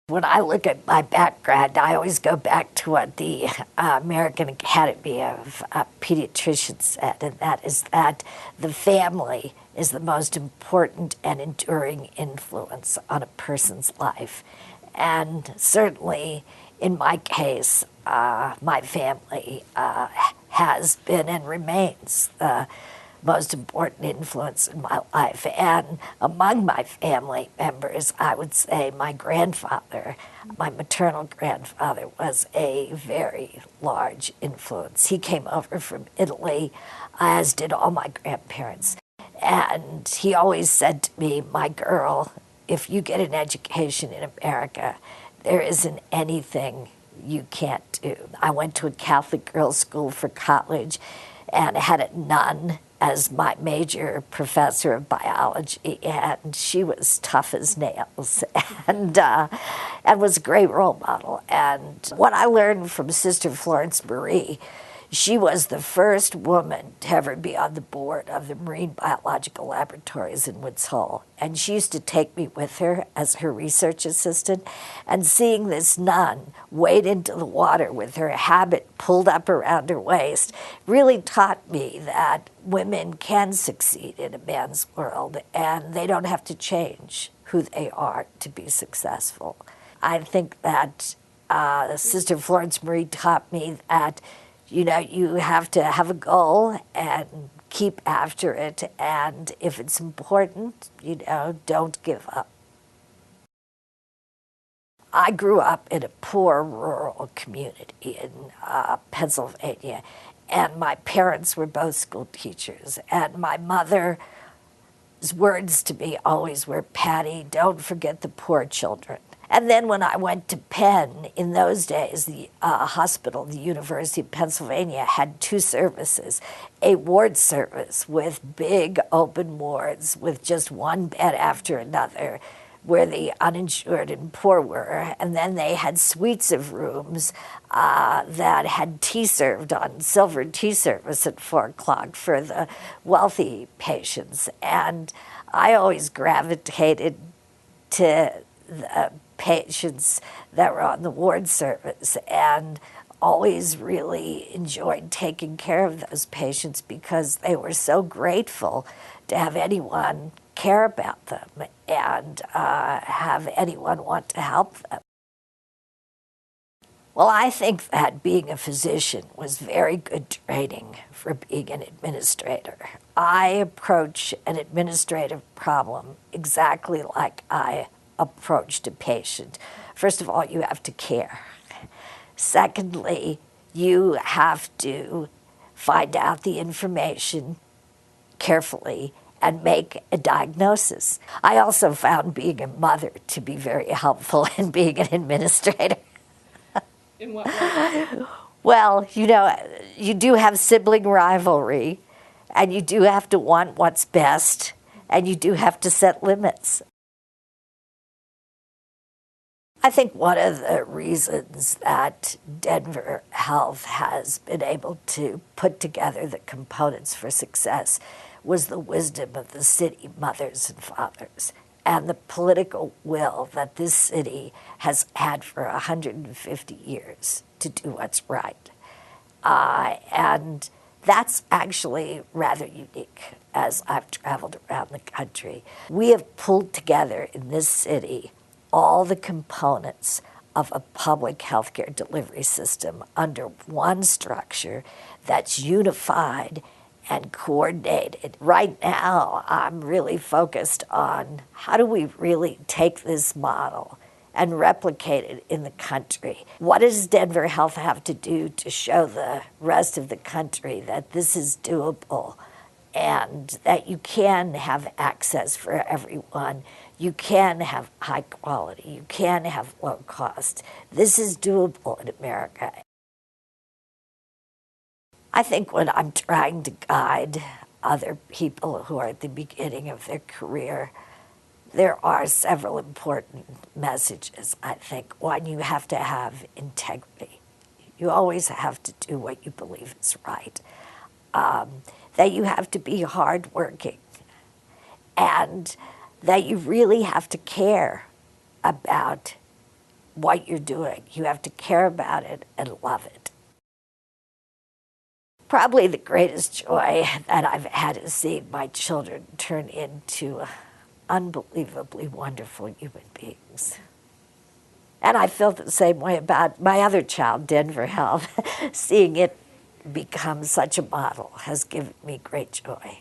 When I look at my background, I always go back to what the American Academy of Pediatricians said, and that is that the family is the most important and enduring influence on a person's life. And certainly, in my case, my family has been and remains the most important influence in my life. And among my family members, I would say my grandfather, my maternal grandfather, was a very large influence. He came over from Italy, as did all my grandparents. And he always said to me, "My girl, if you get an education in America, there isn't anything you can't do." I went to a Catholic girls' school for college and had a nun as my major professor of biology, and she was tough as nails and was a great role model. And what I learned from Sister Florence Marie, she was the first woman to ever be on the board of the Marine Biological Laboratories in Woods Hole. And she used to take me with her as her research assistant. And seeing this nun wade into the water with her habit pulled up around her waist really taught me that women can succeed in a man's world and they don't have to change who they are to be successful. I think that Sister Florence Marie taught me that you have to have a goal and keep after it. And if it's important, don't give up. I grew up in a poor rural community in Pennsylvania, and my parents were both school teachers. And my mother's words to me always were, "Patty, don't forget the poor children." And then when I went to Penn, in those days, the hospital, the University of Pennsylvania, had two services, a ward service with big open wards with just one bed after another, where the uninsured and poor were, and then they had suites of rooms that had tea served on silver tea service at 4 o'clock for the wealthy patients. And I always gravitated to the patients that were on the ward service and always really enjoyed taking care of those patients because they were so grateful to have anyone care about them and have anyone want to help them. Well, I think that being a physician was very good training for being an administrator. I approach an administrative problem exactly like I approached a patient. First of all, you have to care. Secondly, you have to find out the information carefully and make a diagnosis. I also found being a mother to be very helpful in being an administrator. In what way? Well, you do have sibling rivalry, and you do have to want what's best, and you do have to set limits. I think one of the reasons that Denver Health has been able to put together the components for success was the wisdom of the city mothers and fathers and the political will that this city has had for 150 years to do what's right. And that's actually rather unique as I've traveled around the country. We have pulled together in this city all the components of a public healthcare delivery system under one structure that's unified and coordinated. Right now, I'm really focused on how do we really take this model and replicate it in the country. What does Denver Health have to do to show the rest of the country that this is doable and that you can have access for everyone? You can have high quality. You can have low cost. This is doable in America. I think when I'm trying to guide other people who are at the beginning of their career, there are several important messages, I think. One, you have to have integrity. You always have to do what you believe is right. That you have to be hardworking, and that you really have to care about what you're doing. You have to care about it and love it. Probably the greatest joy that I've had is seeing my children turn into unbelievably wonderful human beings. And I felt the same way about my other child, Denver Health. Seeing it become such a model has given me great joy.